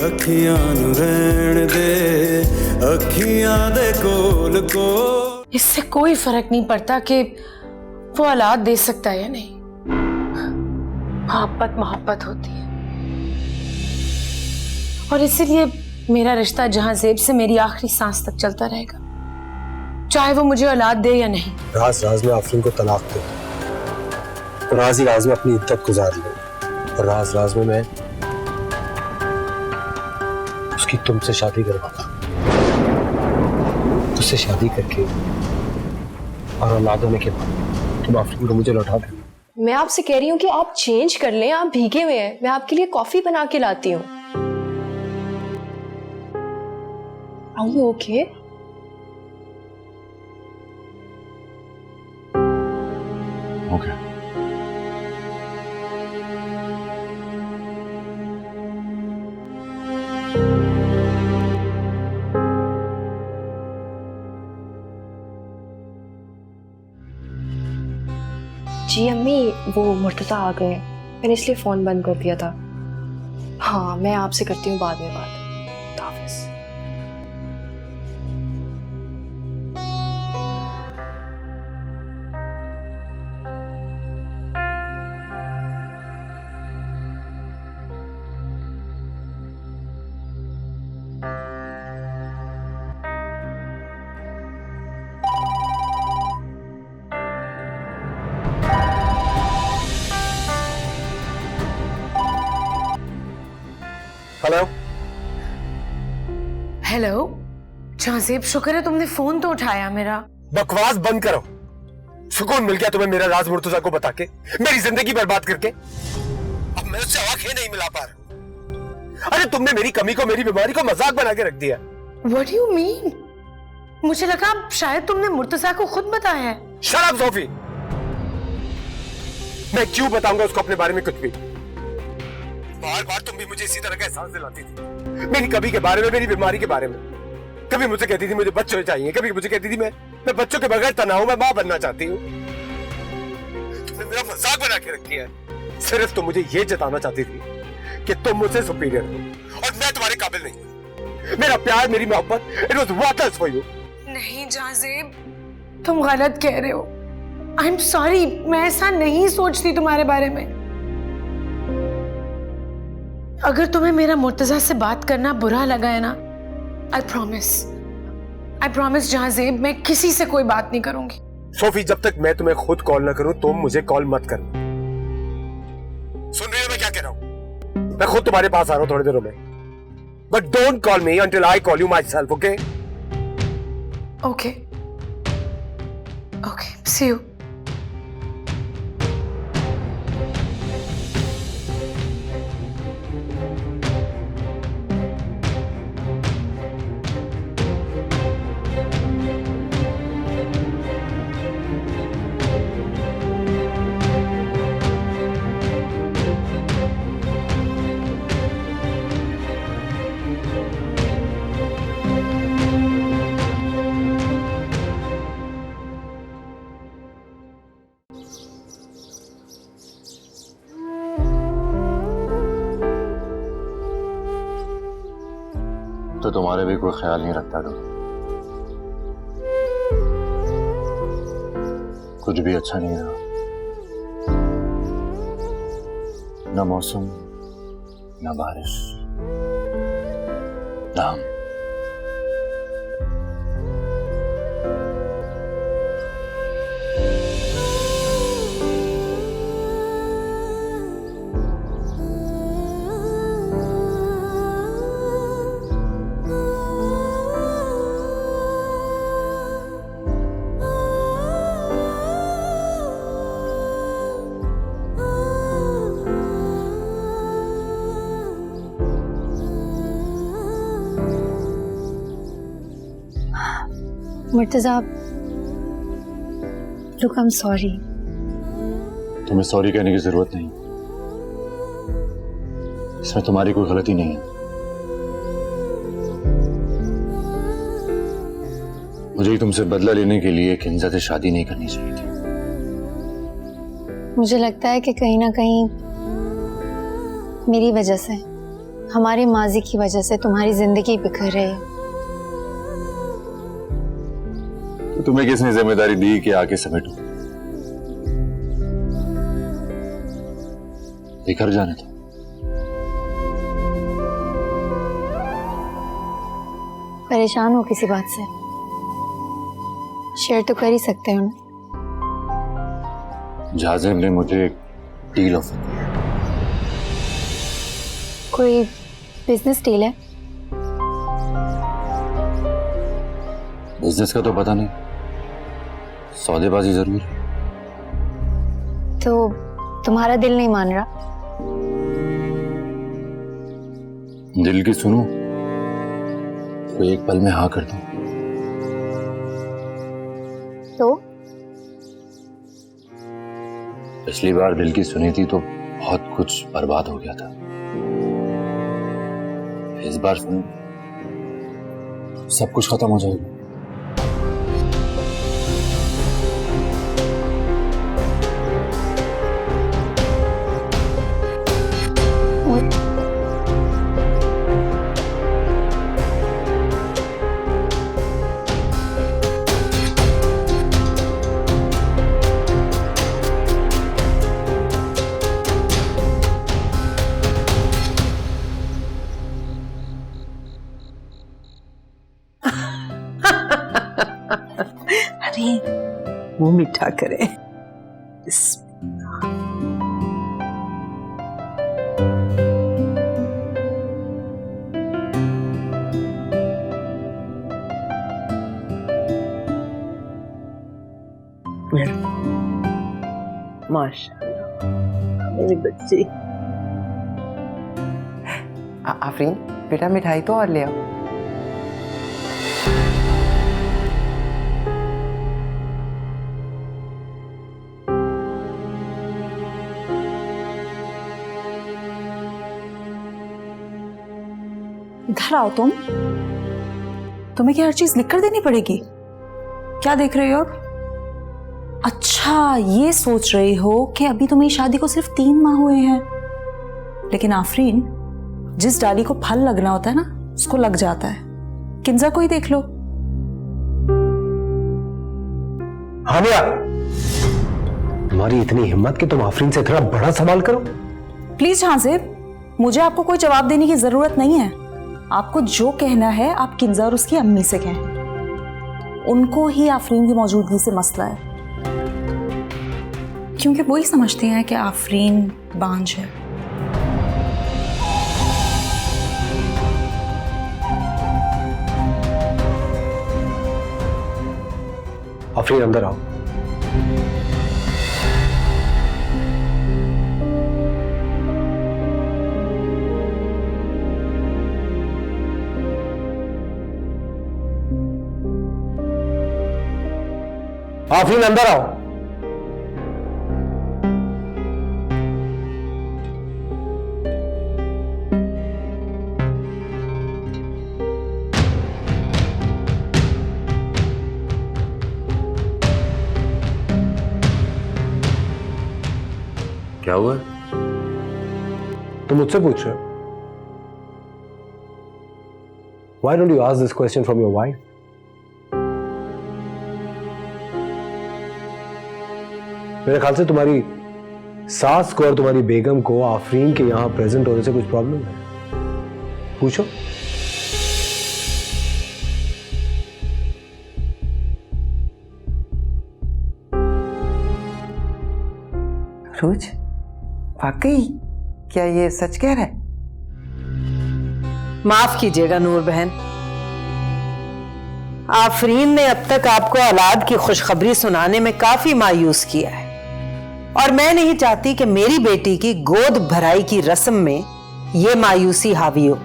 अखियां नू रहन दे, अखियां दे कोल कोल। इससे कोई फर्क नहीं पड़ता कि वो औलाद दे सकता है या नहीं। मोहब्बत मोहब्बत होती है और इसीलिए मेरा रिश्ता जहांज़ेब से मेरी आखिरी सांस तक चलता रहेगा, चाहे वो मुझे औलाद दे या नहीं। राज राज में आफरीन को तलाक दे, तो राज ही राज में अपनी इद्दत गुजार लो, और राज राज में मैं उसकी तुमसे शादी करवाऊंगा। उससे शादी करके और औलाद होने के बाद तुम आफरीन को मुझे लौटा दो। मैं आपसे कह रही हूँ कि आप चेंज कर लें, आप भीगे हुए हैं, मैं आपके लिए कॉफी बना के लाती हूँ। Are you okay? Okay. जी अम्मी, वो मुर्तजा आ गए, मैंने इसलिए फोन बंद कर दिया था। हाँ, मैं आपसे करती हूँ बाद में बात। हाफिज़। हेलो हेलो जहांज़ेब, शुक्र है तुमने फोन तो उठाया मेरा। बकवास बंद करो। सुकून मिल गया तुम्हें मेरा राज मुर्तजा को बता के, मेरी जिंदगी बर्बाद करके। अब मैं उससे आंखें नहीं मिला पा रहा। अरे तुमने मेरी कमी को, मेरी बीमारी को मजाक बना के रख दिया। What do you mean? मुझे लगा शायद तुमने मुर्तजा को खुद बताया है। शट अप सोफी, मैं क्यों बताऊंगा उसको अपने बारे में कुछ भी। बार बार तुम भी मुझे इसी तरह का एहसास दिलाती थी, मेरी कमी के बारे में, मेरी बीमारी के बारे में। कभी मुझे कहती थी मुझे बच्चे चाहिए, कभी मुझे कहती थी मैं बच्चों के बगैर तना हूं, मैं मां बनना चाहती हूं। तुमने मेरा मजाक बना के रख दिया है। सिर्फ तुम मुझे ये जताना चाहती थी कि तुम मुझसे सुपीरियर हो और मैं तुम्हारे काबिल नहीं। मेरा प्यार, मेरी मोहब्बत, it was worthless for you. नहीं जहांज़ेब, तुम गलत कह रहे हो। आई एम सॉरी, मैं ऐसा नहीं सोचती तुम्हारे बारे में। अगर तुम्हें मेरा मुर्तजा से बात करना बुरा लगा है ना, आई प्रॉमिस जहांज़ेब, मैं किसी से कोई बात नहीं करूंगी। सोफी, जब तक मैं तुम्हें खुद कॉल ना करूं तुम मुझे कॉल मत करना। सुन रही हो मैं क्या कह रहा हूं? मैं खुद तुम्हारे पास आ रहा हूं थोड़ी देर में, but don't call me until I call you myself, okay? Okay, see you. तो तुम्हारे भी कोई ख्याल नहीं रखता तो कुछ भी अच्छा नहीं रहा। न मौसम, न बारिश, न हम। Murtaza, look, I am sorry. तुम्हें सॉरी कहने की जरूरत नहीं, इसमें तुम्हारी कोई गलती नहीं है। मुझे ही तुमसे बदला लेने के लिए किंजा से शादी नहीं करनी चाहिए थी। मुझे लगता है कि कहीं ना कहीं मेरी वजह से हमारे माजी की वजह से तुम्हारी जिंदगी बिखर रही है। तो तुम्हें किसने जिम्मेदारी दी कि आके समेटो? बिखर जाने दो। परेशान हो किसी बात से? शेयर तो कर ही सकते हो ना। जाजिम ने मुझे एक डील ऑफर किया। कोई बिजनेस डील है? बिजनेस का तो पता नहीं, सौदेबाजी जरूर है। तो तुम्हारा दिल नहीं मान रहा? दिल की सुनो तो एक पल में हाँ कर दूं। तो पिछली बार दिल की सुनी थी तो बहुत कुछ बर्बाद हो गया था। इस बार सुन सब कुछ खत्म हो जाएगा। अरे मुंह मीठा करे। माशाल्लाह मेरी बच्ची। आफरीन बेटा मिठाई तो और ले आओ। इधर आओ तुम। तुम्हें क्या हर चीज लिख कर देनी पड़ेगी? क्या देख रहे हो अब? अच्छा ये सोच रही हो कि अभी तुम्हें शादी को सिर्फ 3 माह हुए हैं, लेकिन आफरीन जिस डाली को फल लगना होता है ना उसको लग जाता है। किंजा को ही देख लो। हानिया, तुम्हारी इतनी हिम्मत कि तुम आफरीन से इतना बड़ा सवाल करो? प्लीज हाजिब, मुझे आपको कोई जवाब देने की जरूरत नहीं है। आपको जो कहना है आप किंजा और उसकी अम्मी से कहें। उनको ही आफरीन की मौजूदगी से मसला है, क्योंकि वो ही समझते हैं कि आफरीन बांझ है। आफरीन अंदर आओ। आफरीन अंदर आओ। क्या हुआ? तुम मुझसे पूछ रहे हो? Why don't you ask this question from your wife? मेरे ख्याल से तुम्हारी सास को और तुम्हारी बेगम को आफरीन के यहां प्रेजेंट होने से कुछ प्रॉब्लम है? पूछो। रोज वाकई क्या ये सच कह रहा है? माफ कीजिएगा नूर बहन, आफरीन ने अब तक आपको औलाद की खुशखबरी सुनाने में काफी मायूस किया है, और मैं नहीं चाहती कि मेरी बेटी की गोद भराई की रस्म में ये मायूसी हावी हो।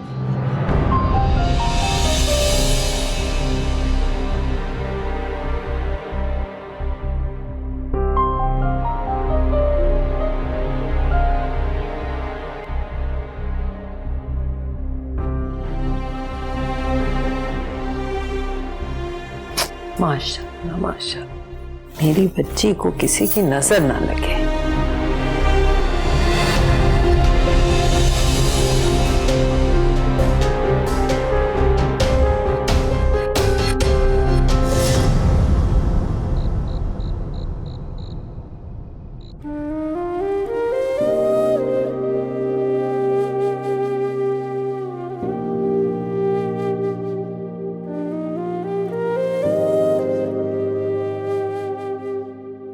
माशाअल्लाह माशाअल्लाह, मेरी बच्ची को किसी की नजर ना लगे।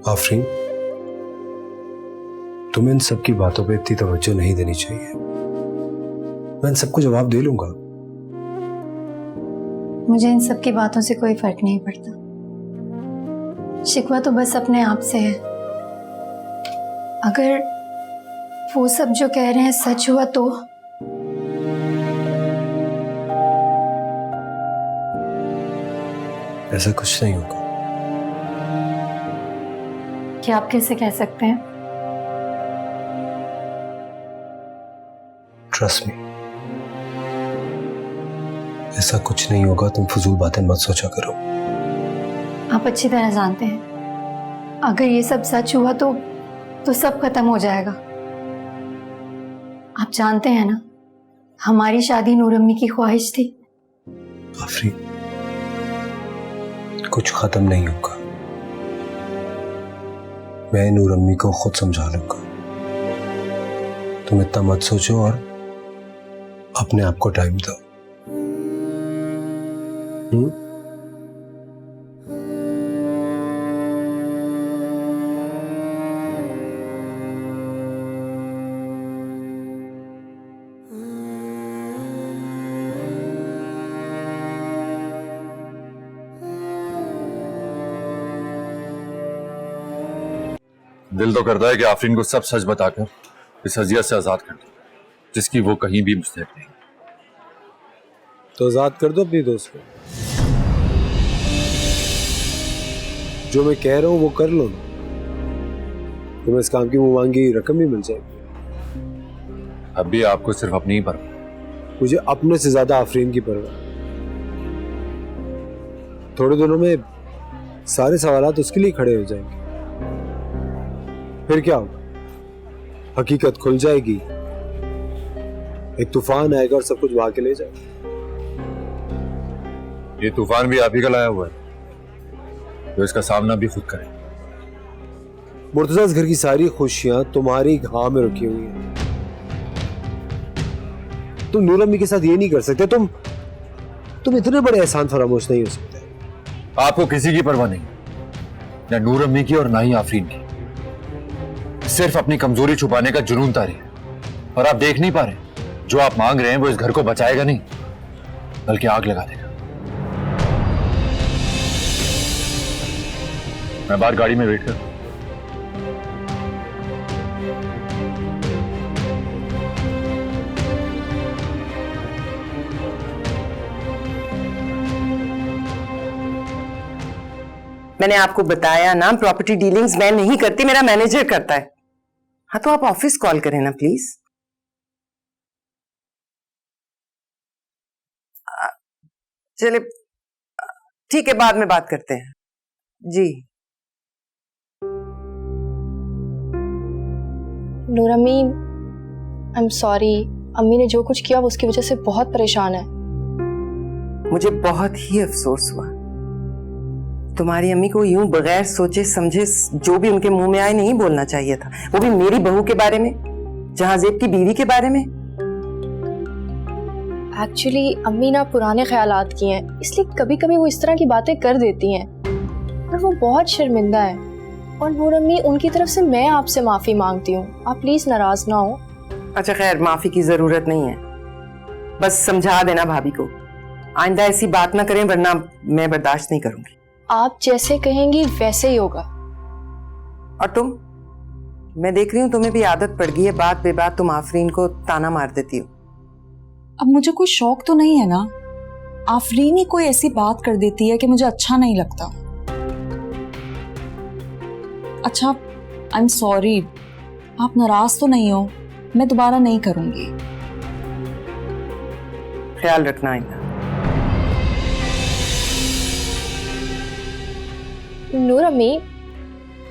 आफरीन, तुम्हें इन सब की बातों पे इतनी तवज्जो नहीं देनी चाहिए। मैं इन सबको जवाब दे लूंगा। मुझे इन सब की बातों से कोई फर्क नहीं पड़ता। शिकवा तो बस अपने आप से है। अगर वो सब जो कह रहे हैं सच हुआ तो ऐसा कुछ नहीं होगा। क्या आप कैसे कह सकते हैं? ट्रस्ट मी, ऐसा कुछ नहीं होगा। तुम फजूल बातें मत सोचा करो। आप अच्छी तरह जानते हैं अगर ये सब सच हुआ तो सब खत्म हो जाएगा। आप जानते हैं ना, हमारी शादी नूर अम्मी की ख्वाहिश थी। आफरीन, कुछ खत्म नहीं होगा। मैं नूर अम्मी को खुद समझा लूंगा। तुम इतना मत सोचो और अपने आप को टाइम दो। दिल तो करता है कि आफरीन को सब सच बताकर इस अजियत से आजाद कर दो, जिसकी वो कहीं भी मुस्तहिक नहीं। तो आजाद कर दो अपनी दोस्त को। जो मैं कह रहा हूं वो कर लो ना। तुम्हें इस काम की मुंह मांगी रकम भी मिल जाएगी। अब भी आपको सिर्फ अपनी ही परवाह। मुझे अपने से ज्यादा आफरीन की परवाह। थोड़े दिनों में सारे सवालात उसके लिए खड़े हो जाएंगे। फिर क्या होगा? हकीकत खुल जाएगी, एक तूफान आएगा और सब कुछ बहा के ले जाएगा। ये तूफान भी आप ही का लाया हुआ है, तो इसका सामना भी खुद करें। मुर्तज़ा घर की सारी खुशियां तुम्हारी घाव में रुकी हुई हैं। तुम नूर अम्मी के साथ ये नहीं कर सकते। तुम इतने बड़े एहसान फरामोश नहीं हो सकते। आपको किसी की परवाह नहीं, ना नूर अम्मी की और ना ही आफरीन की। सिर्फ अपनी कमजोरी छुपाने का जुनून तारी है। और आप देख नहीं पा रहे, जो आप मांग रहे हैं वो इस घर को बचाएगा नहीं, बल्कि आग लगा देगा। मैं बाहर गाड़ी में वेट कर। मैंने आपको बताया ना, प्रॉपर्टी डीलिंग्स मैं नहीं करती, मेरा मैनेजर करता है। हाँ तो आप ऑफिस कॉल करें ना प्लीज। चलिए ठीक है, बाद में बात करते हैं जी। नूर अम्मी, आई एम सॉरी। अम्मी ने जो कुछ किया वो उसकी वजह से बहुत परेशान है। मुझे बहुत ही अफसोस हुआ। तुम्हारी अम्मी को यूं बगैर सोचे समझे जो भी उनके मुंह में आए नहीं बोलना चाहिए था, वो भी मेरी बहू के बारे में, जहांजेब की बीवी के बारे में। एक्चुअली अम्मी ना पुराने ख्यालात की हैं, इसलिए कभी कभी वो इस तरह की बातें कर देती हैं, पर वो बहुत शर्मिंदा है। और नूर अम्मी, उनकी तरफ से मैं आपसे माफी मांगती हूँ, आप प्लीज नाराज ना हो। अच्छा खैर, माफी की जरूरत नहीं है, बस समझा देना भाभी को आइंदा ऐसी बात ना करें, वरना मैं बर्दाश्त नहीं करूंगी। आप जैसे कहेंगी वैसे ही होगा। और तुम, मैं देख रही हूँ तुम्हें भी आदत पड़ गई है, बात बेबात तुम आफरीन को ताना मार देती हो। अब मुझे कोई शौक तो नहीं है ना, आफरीन ही कोई ऐसी बात कर देती है कि मुझे अच्छा नहीं लगता। अच्छा, आई एम सॉरी, आप नाराज तो नहीं हो? मैं दोबारा नहीं करूंगी। ख्याल रखना आइंदा। नूर अम्मी,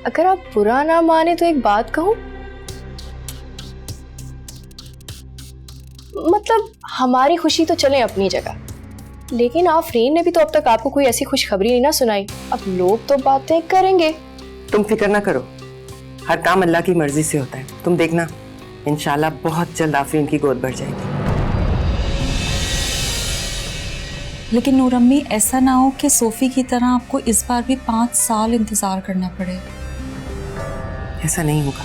अगर आप बुरा ना माने तो एक बात कहूं, मतलब हमारी खुशी तो चले अपनी जगह, लेकिन आफरीन ने भी तो अब तक आपको कोई ऐसी खुशखबरी नहीं ना सुनाई। अब लोग तो बातें करेंगे। तुम फिक्र ना करो, हर काम अल्लाह की मर्जी से होता है। तुम देखना, इंशाल्लाह बहुत जल्द आफरीन की गोद भर जाएगी। लेकिन नूर अम्मी, ऐसा ना हो कि सोफी की तरह आपको इस बार भी 5 साल इंतजार करना पड़े। ऐसा नहीं होगा,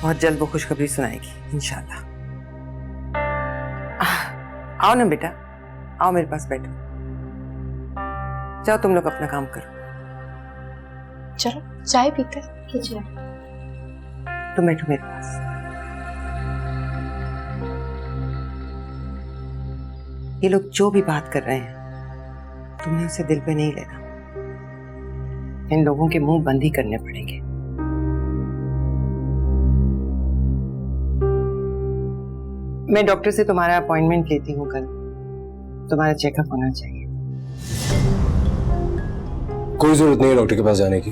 बहुत जल्द वो खुशखबरी सुनाएगी इंशाल्लाह। आओ ना बेटा, आओ मेरे पास बैठो। जाओ तुम लोग अपना काम करो। चलो चाय पीते हैं। तुम बैठो मेरे पास। ये लोग जो भी बात कर रहे हैं तुमने उसे दिल पे नहीं लेना। इन लोगों के मुंह बंद ही करने पड़ेंगे। मैं डॉक्टर से तुम्हारा अपॉइंटमेंट लेती हूँ कल। तुम्हारा चेकअप होना चाहिए। कोई जरूरत नहीं है डॉक्टर के पास जाने की।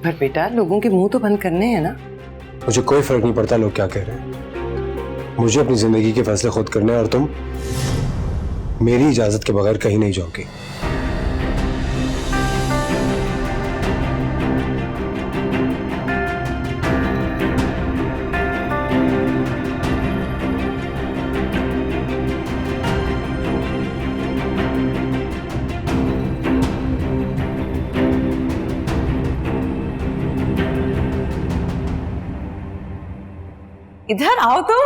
पर बेटा लोगों के मुंह तो बंद करने हैं ना। मुझे कोई फर्क नहीं पड़ता लोग क्या कह रहे हैं। मुझे अपनी जिंदगी के फैसले खुद करने हैं और तुम मेरी इजाजत के बगैर कहीं नहीं जाओगी। इधर आओ तुम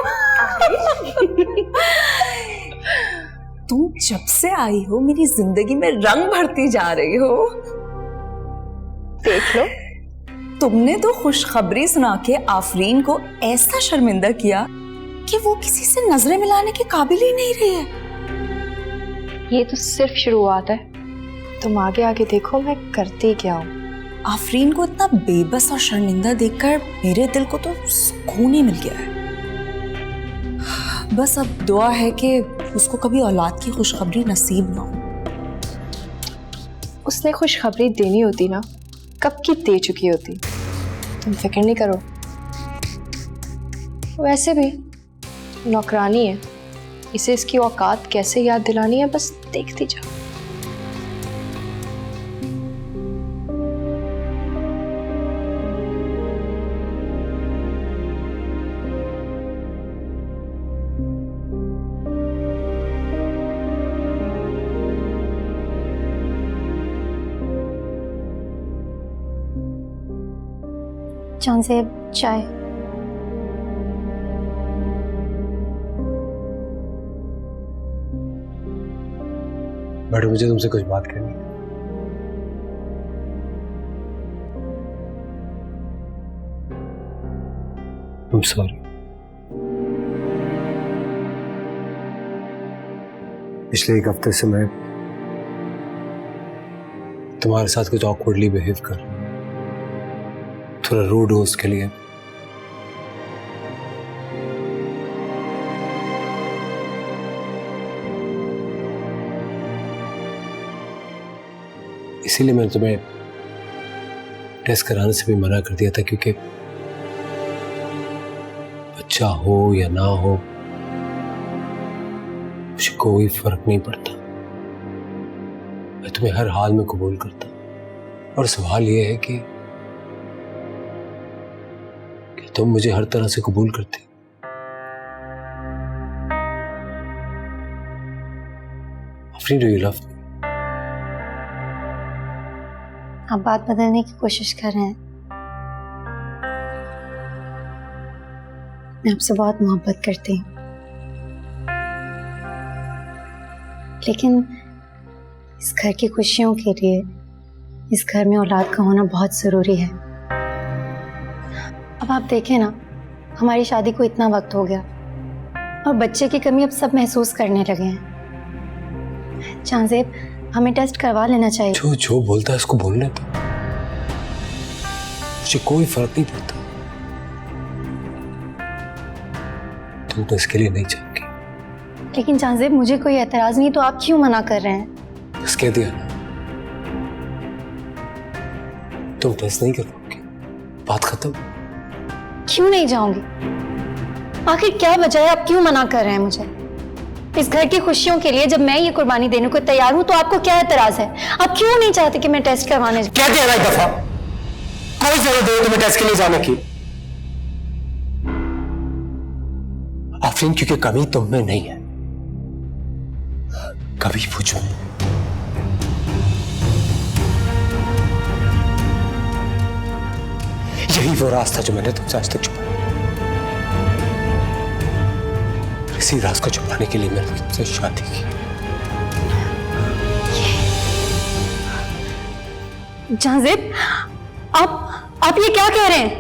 जब से आई हो मेरी जिंदगी में रंग भरती जा रही हो। देख लो, तुमने तो खुशखबरी सुना के आफरीन को ऐसा शर्मिंदा किया कि वो किसी से नजरें मिलाने के काबिल ही नहीं रही है। ये तो सिर्फ शुरुआत है, तुम आगे आगे देखो मैं करती क्या हूँ। आफरीन को इतना बेबस और शर्मिंदा देखकर मेरे दिल को तो सुकून ही मिल गया है। बस अब दुआ है कि उसको कभी औलाद की खुशखबरी नसीब ना हो। उसने खुशखबरी देनी होती ना, कब की दे चुकी होती। तुम फिक्र नहीं करो। वैसे भी नौकरानी है, इसे इसकी औकात कैसे याद दिलानी है बस देखती जाओ। चांद साहब चाय। बैठो, मुझे तुमसे कुछ बात करनी है। I'm sorry। पिछले एक हफ्ते से मैं तुम्हारे साथ कुछ ऑकवर्डली बिहेव कर रहा हूं, थोड़ा रूड हो उसके लिए। इसीलिए मैंने तुम्हें टेस्ट कराने से भी मना कर दिया था, क्योंकि बच्चा हो या ना हो मुझे कोई फर्क नहीं पड़ता। मैं तुम्हें हर हाल में कबूल करता। और सवाल यह है कि तुम मुझे हर तरह से कबूल करते। Afreen, do you love me? आप बात बदलने की कोशिश कर रहे हैं। मैं आपसे बहुत मोहब्बत करती हूँ, लेकिन इस घर की खुशियों के लिए इस घर में औलाद का होना बहुत ज़रूरी है। अब आप देखें ना, हमारी शादी को इतना वक्त हो गया और बच्चे की कमी अब सब महसूस करने लगे हैं। चांद साहब, हमें टेस्ट करवा लेना चाहिए। जो जो बोलता है उसको बोलने दो, मुझे कोई फर्क नहीं पड़ता। तुम तो इसके लिए नहीं चाहोगी। लेकिन चांद साहब, मुझे कोई एतराज नहीं, तो आप क्यों मना कर रहे हैं? बस कह दिया ना, तुम टेस्ट नहीं कर पाओगे, बात खत्म। क्यों नहीं जाऊंगी? आखिर क्या वजह है, आप क्यों मना कर रहे हैं मुझे? इस घर की खुशियों के लिए जब मैं ये कुर्बानी देने को तैयार हूं, तो आपको क्या एतराज है? आप क्यों नहीं चाहते कि मैं टेस्ट करवाने जाऊं? क्या कह रहा है दफा? कोई जरूरत नहीं तुम्हें टेस्ट के लिए जाने की। आफरीन, क्योंकि कमी तुम में नहीं है, कभी मुझ में। यही वो राज था जो मैंने तुमसे आज तक छुपाया। इसी राज को छुपाने के लिए मैंने तुमसे शादी की। जहांजेब, आप ये क्या कह रहे हैं?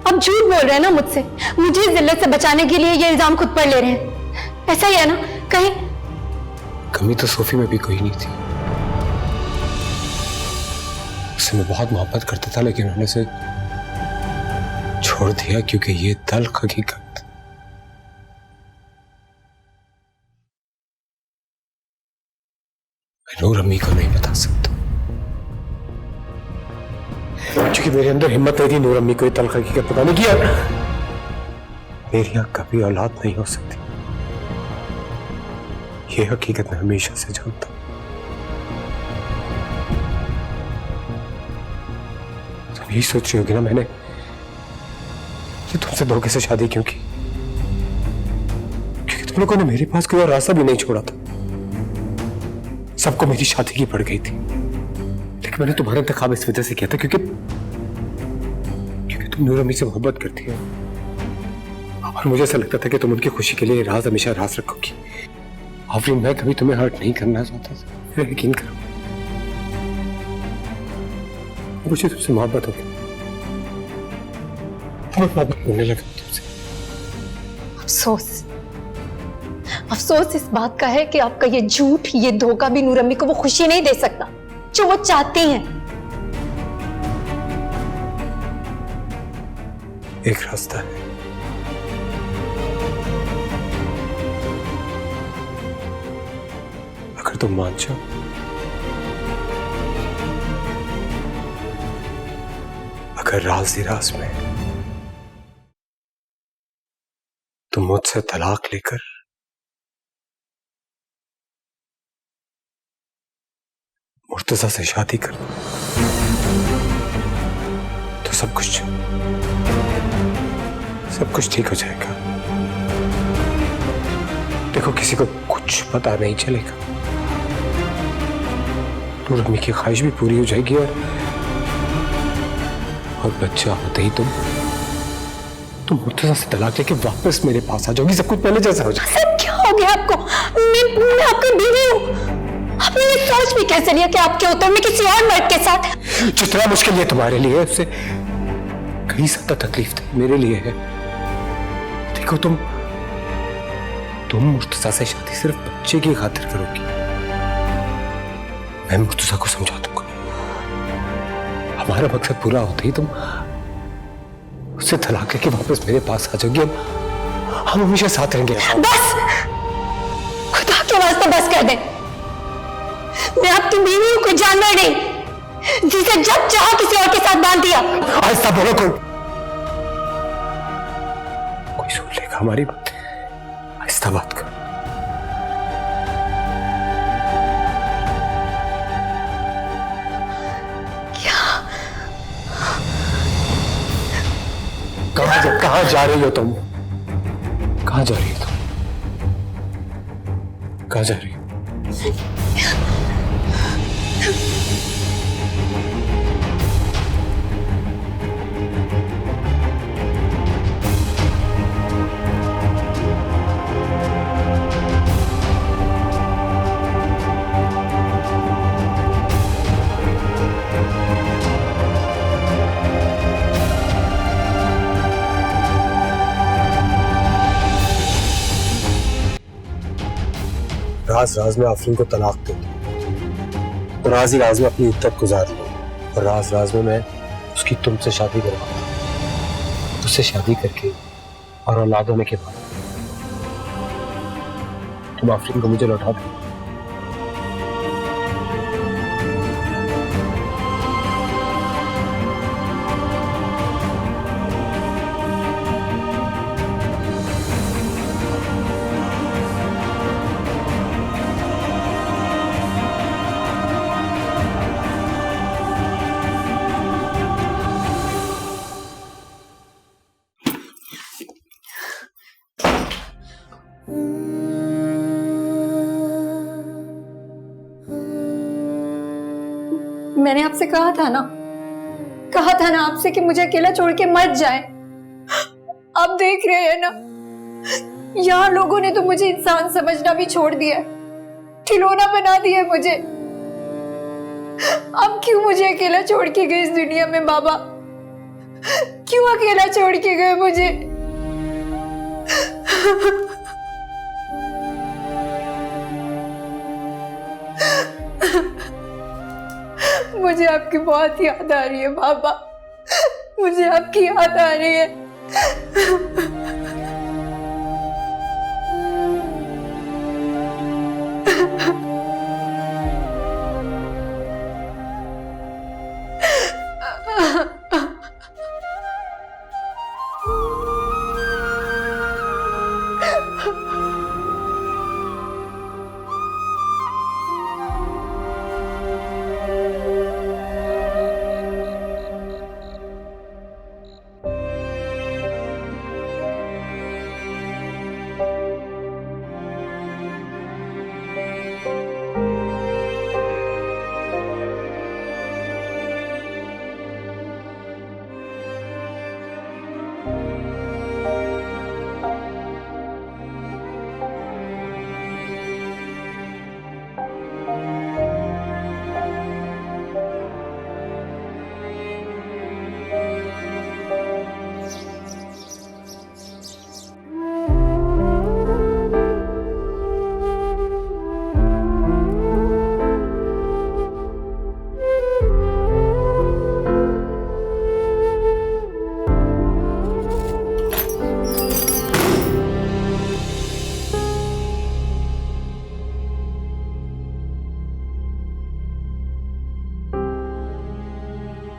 आप झूठ बोल रहे हैं ना मुझसे। मुझे इस जिल्लत से बचाने के लिए ये इल्जाम खुद पर ले रहे हैं, ऐसा ही है ना? कहीं कमी तो सोफी में भी कोई नहीं थी। उससे मैं बहुत मोहब्बत करता था, लेकिन उन्होंने उसे छोड़ दिया क्योंकि ये तल्ख हकीकत मैं नूर अम्मी को नहीं बता सकता, क्योंकि मेरे अंदर हिम्मत नहीं थी नूर अम्मी को ये तल्ख हकीकत बताने की। मेरी यहाँ कभी औलाद नहीं हो सकती, ये हकीकत मैं हमेशा से जानता हूं। तुम यही सोच रही होगी ना मैंने कि तुमसे धोखे से शादी क्यों की, क्योंकि तुम लोगों ने मेरे पास कोई और रास्ता भी नहीं छोड़ा था। सबको मेरी शादी की पड़ गई थी, लेकिन मैंने तुम्हारा इंतखाब इस वजह से किया था क्योंकि तुम नूर अम्मी से मोहब्बत करती हो और मुझे ऐसा लगता था कि तुम उनकी खुशी के लिए राज हमेशा राज रखोगी। आफरीन, मैं कभी तुम्हें हर्ट नहीं करना चाहता था, यकीन करो। मुझे तुमसे मोहब्बत हो गई, मोहब्बत होने लगा तुमसे। अफसोस इस बात का है कि आपका ये झूठ, ये धोखा भी नूर अम्मी को वो खुशी नहीं दे सकता जो वो चाहती हैं। एक रास्ता है, अगर तुम मान जाओ, अगर राज ही राज में तुम मुझसे तलाक लेकर मुर्तजा से शादी कर दो तो सब कुछ ठीक हो जाएगा। देखो, किसी को कुछ पता नहीं चलेगा, नूर अम्मी की ख्वाहिश भी पूरी हो जाएगी और बच्चा होते ही तुम मुर्तजा से तलाक लेके वापस मेरे पास आ जाओगी, सब कुछ पहले जैसा हो जाएगा। सर, क्या हो गया आपको? मैं आपकी बीवी हूँ। आपने ये सोच भी कैसे लिया कि आपके होते मैं किसी और मर्द के साथ? जितना मुश्किल ये तुम्हारे लिए है, उससे कहीं ज्यादा तकलीफ थी मेरे लिए है। देखो, तुम मुर्तजा से शादी सिर्फ बच्चे की खातिर करोगी। मैं मुर्तजा को समझा दूंगा, हमारा मकसद पूरा होते ही तुम उससे तलाक लेके वापस मेरे पास आ जाओगी। हम हमेशा साथ रहेंगे। बस, खुदा के वास्ते बस कर दे। मैं आपकी बीवी हूं, कोई जानवर नहीं जिसे जब चाहा किसी और के साथ बांध दिया। आहिस्ता बोलो, कोई सुन लेगा हमारी बात। आहिस्ता बात करो। कहां जा रही हो तुम? कहां जा रही हो तुम? कहां जा रही हो? राज में आफरीन को तलाक दे दो, राज ही राज में अपनी इद्दत गुजार लो, और राज में मैं उसकी तुमसे शादी करवाऊंगा। उससे शादी करके और औलाद होने के बाद तुम आफरीन को मुझे लौटा दो। मैंने आपसे कहा था ना कहा था ना आपसे कि मुझे अकेला छोड़ के मत जाए। आप देख रहे हैं ना, यहाँ लोगों ने तो मुझे इंसान समझना भी छोड़ दिया है, खिलौना बना दिया मुझे। अब क्यों मुझे अकेला छोड़ के गए इस दुनिया में बाबा? क्यों अकेला छोड़ के गए मुझे? मुझे आपकी बहुत याद आ रही है बाबा, मुझे आपकी याद आ रही है।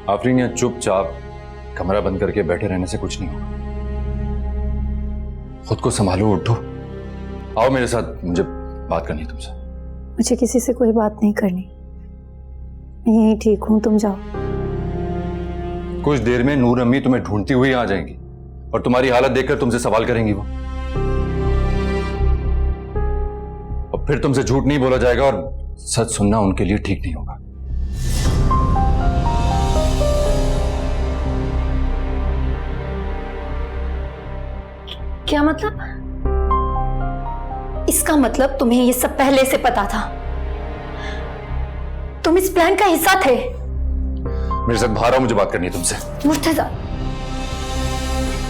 आफरीन, यहाँ चुपचाप कमरा बंद करके बैठे रहने से कुछ नहीं होगा। खुद को संभालो, उठो, आओ मेरे साथ, मुझे बात करनी है तुमसे। मुझे किसी से कोई बात नहीं करनी, मैं यहीं ठीक हूँ, तुम जाओ। कुछ देर में नूर अम्मी तुम्हें ढूंढती हुई आ जाएंगी और तुम्हारी हालत देखकर तुमसे सवाल करेंगी वो, और फिर तुमसे झूठ नहीं बोला जाएगा और सच सुनना उनके लिए ठीक नहीं होगा। क्या मतलब? इसका मतलब तुम्हें ये सब पहले से पता था, तुम इस प्लान का हिस्सा थे। मेरे साथ बाहर आओ, मुझे बात करनी है तुमसे। मुर्तजा,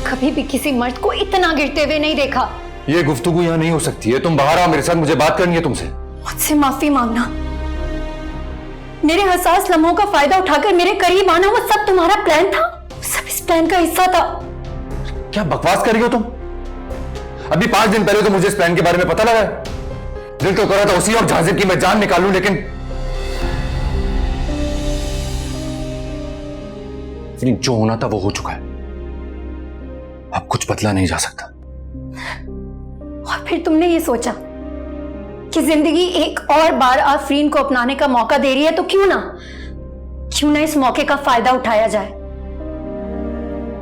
कभी भी किसी मर्द को इतना गिरते हुए नहीं देखा। ये गुफ्तगू यहाँ नहीं हो सकती है, तुम बाहर आओ मेरे साथ, मुझे बात करनी है तुमसे। मुझसे माफी मांगना, मेरे हसास लम्हों का फायदा उठाकर मेरे करीब आना, वो सब तुम्हारा प्लान था? सब इस प्लान का हिस्सा था? क्या बकवास कर रही हो तुम? अभी 5 दिन पहले तो मुझे इस प्लान के बारे में पता लगा है। दिल तो कर रहा था उसी और झांझर की मैं जान निकालूं, लेकिन जो होना था वो हो चुका है। अब कुछ बदला नहीं जा सकता। और फिर तुमने ये सोचा कि जिंदगी एक और बार आफरीन को अपनाने का मौका दे रही है, तो क्यों ना इस मौके का फायदा उठाया जाए।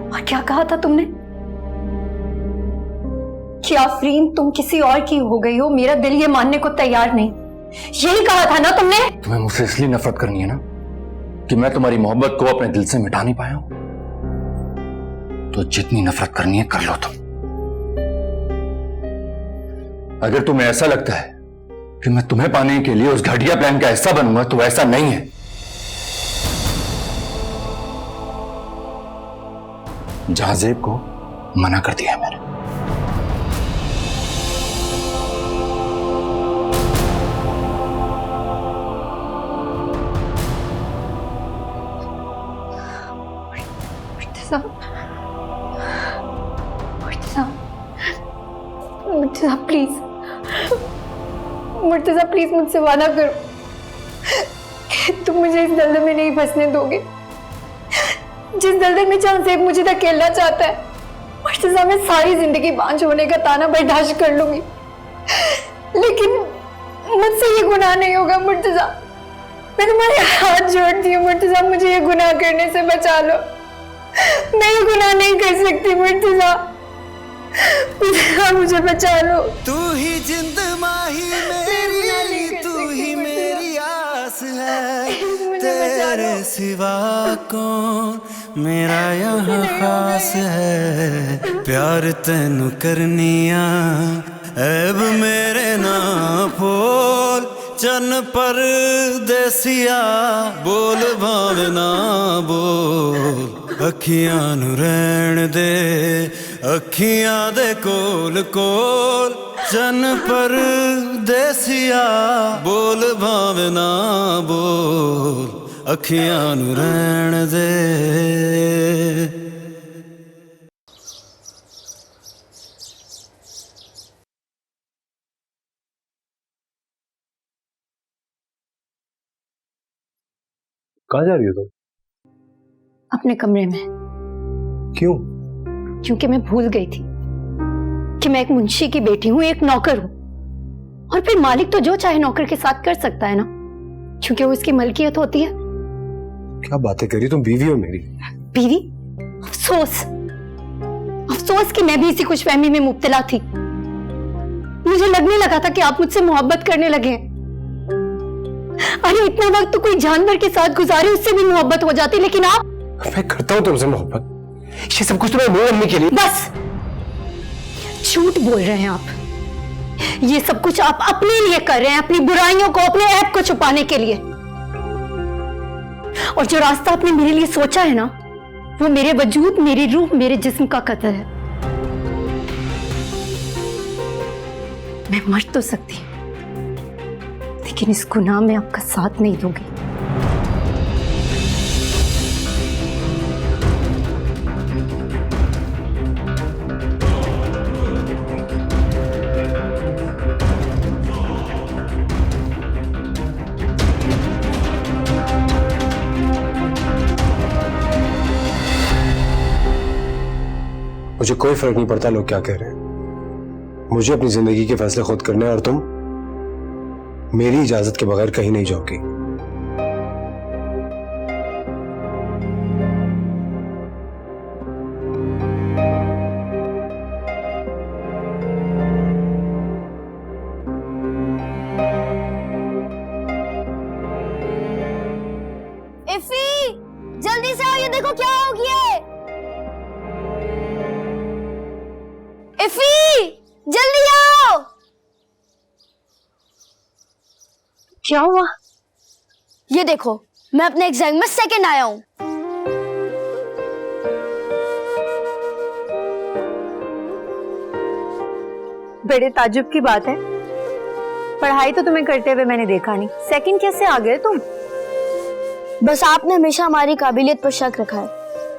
और क्या कहा था तुमने कि आफरीन तुम किसी और की हो गई हो? मेरा दिल ये मानने को तैयार नहीं। यही कहा था ना तुमने? तुम्हें मुझसे इसलिए नफरत करनी है ना कि मैं तुम्हारी मोहब्बत को अपने दिल से मिटा नहीं पाया हूं। तो जितनी नफरत करनी है कर लो तुम। अगर तुम्हें ऐसा लगता है कि मैं तुम्हें पाने के लिए उस घटिया प्लान का हिस्सा बनूंगा, तो ऐसा नहीं है। जहाजेब को मना कर दिया है मैंने। मुर्तजा प्लीज मुझसे वादा करो कि तुम मुझे इस दलदल में नहीं फंसने दोगे, जिस दलदल में जहांजेब मुझे धकेलना चाहता है। मुर्तजा मैं सारी जिंदगी बांझ होने का ताना बर्दाश्त कर लूंगी, लेकिन मुझसे ये गुनाह नहीं होगा। मुर्तजा, मैं तुम्हारे हाथ जोड़ती हूँ मुर्तजा, मुझे ये गुनाह करने से बचा लो। मैं ये गुनाह नहीं कर सकती मुर्तजा, मुझे बचा लो। तू ही जिंद माही मेरी, तू ही मेरी आस है, तेरे सिवा कौन मेरा यहाँ खास है प्यार तेनू करनिया ऐब मेरे ना फोल चन पर देसिया बोल भावना बोल अखियां नू रहन दे अखियां दे कोल कोल चन पर देसिया बोल भावना बोल अखियां नू रहन दे। कहाँ जा रही हो तुम? अपने कमरे में। क्यों? क्योंकि मैं भूल गई थी कि मैं एक मुंशी की बेटी हूं, एक नौकर हूं, और फिर मालिक तो जो चाहे नौकर के साथ कर सकता है ना, क्योंकि वो इसकी मलकियत होती है। क्या बातें कर रही तुम? बीवी हो मेरी। बीवी? अफसोस, अफसोस कि मैं भी इसी खुशफहमी में मुब्तला थी। मुझे लगने लगा था कि आप मुझसे मोहब्बत करने लगे। अरे इतना वक्त तो कोई जानवर के साथ गुजारे उससे भी मोहब्बत हो जाती, लेकिन आप। मैं करता हूँ तुमसे मोहब्बत, ये सब कुछ तुम्हें नूर अम्मी के लिए। बस झूठ बोल रहे हैं आप। ये सब कुछ आप अपने लिए कर रहे हैं, अपनी बुराइयों को, अपने ऐब को छुपाने के लिए। और जो रास्ता आपने मेरे लिए सोचा है ना, वो मेरे वजूद, मेरी रूह, मेरे जिस्म का कत्ल है। मैं मर तो सकती हूं, लेकिन इस गुनाह में आपका साथ नहीं दूंगी। मुझे कोई फर्क नहीं पड़ता लोग क्या कह रहे हैं। मुझे अपनी जिंदगी के फैसले खुद करने हैं और तुम मेरी इजाजत के बगैर कहीं नहीं जाओगी। इफ़ी, जल्दी से आओ, ये देखो क्या हो गया है। इफ़ी, जल्दी आओ। क्या हुआ? ये देखो, मैं अपने एग्जाम में सेकंड आया हूँ। बड़े ताज्जुब की बात है, पढ़ाई तो तुम्हें करते हुए मैंने देखा नहीं, सेकंड कैसे आ गए तुम? बस आपने हमेशा हमारी काबिलियत पर शक रखा है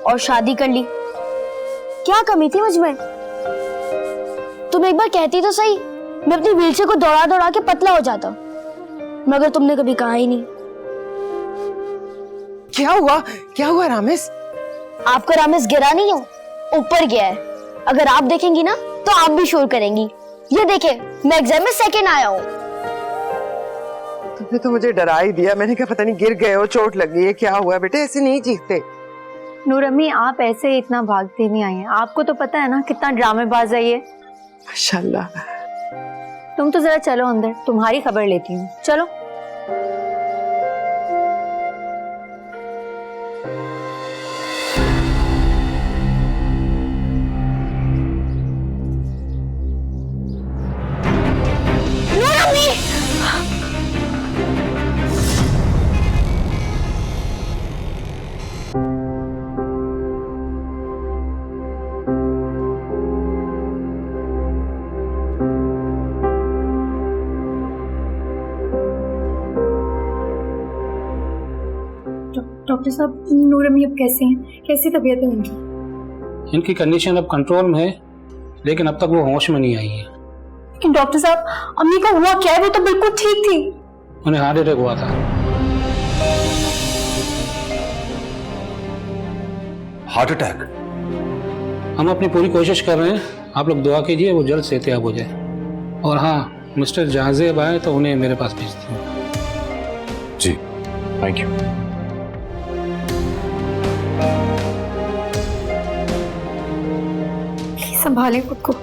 और शादी कर ली। क्या कमी थी मुझ में? तुम एक बार कहती तो सही, मैं अपनी व्हीलचेयर को दौड़ा दौड़ा के पतला हो जाता, मगर तुमने कभी कहा ही नहीं। क्या हुआ? क्या हुआ रामेश? आपका रामेश गिरा नहीं हो, ऊपर गया है। अगर आप देखेंगी ना तो आप भी शोर करेंगी। ये देखे, मैं एग्जाम में सेकंड आया हूँ। तुमने तो मुझे डरा ही दिया। मैंने कहा पता नहीं गिर गए हो, चोट लग गई है, क्या हुआ? बेटे ऐसे नहीं चीखते। नूर अम्मी, आप ऐसे इतना भागते नहीं आई हैं। आपको तो पता है ना कितना ड्रामेबाज है ये। माशाल्लाह। तुम तो जरा चलो अंदर, तुम्हारी खबर लेती हूँ। चलो। डॉक्टर साहब, नूर अम्मी अब कैसे हैं? कैसी तबीयत है उनकी? इनकी कंडीशन अब कंट्रोल में है, लेकिन अब तक वो होश में नहीं आई है। लेकिन डॉक्टर साहब, अम्मी का हुआ क्या है? वो तो बिल्कुल ठीक थी। उन्हें हार्ट अटैक हुआ था। Heart attack? हम अपनी पूरी कोशिश कर रहे हैं, आप लोग दुआ कीजिए वो जल्द सेहतयाब हो जाए। और हाँ, मिस्टर जहाजेब आए तो उन्हें मेरे पास भेजती हूँ। जी, थैंक यू। संभालें खुद को।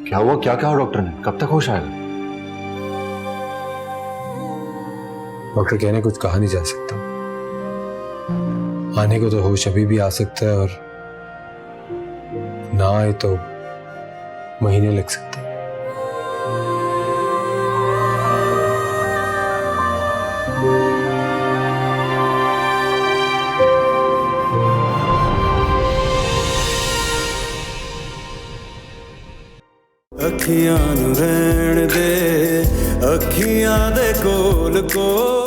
क्या हुआ, क्या कहा डॉक्टर ने? कब तक होश आएगा? डॉक्टर कहने कुछ कहा नहीं जा सकता। आने को तो होश अभी भी आ सकता है, और ना आए तो महीने लग सकते हैं। अखियां नू रहण दे, अखियां दे कोल कोल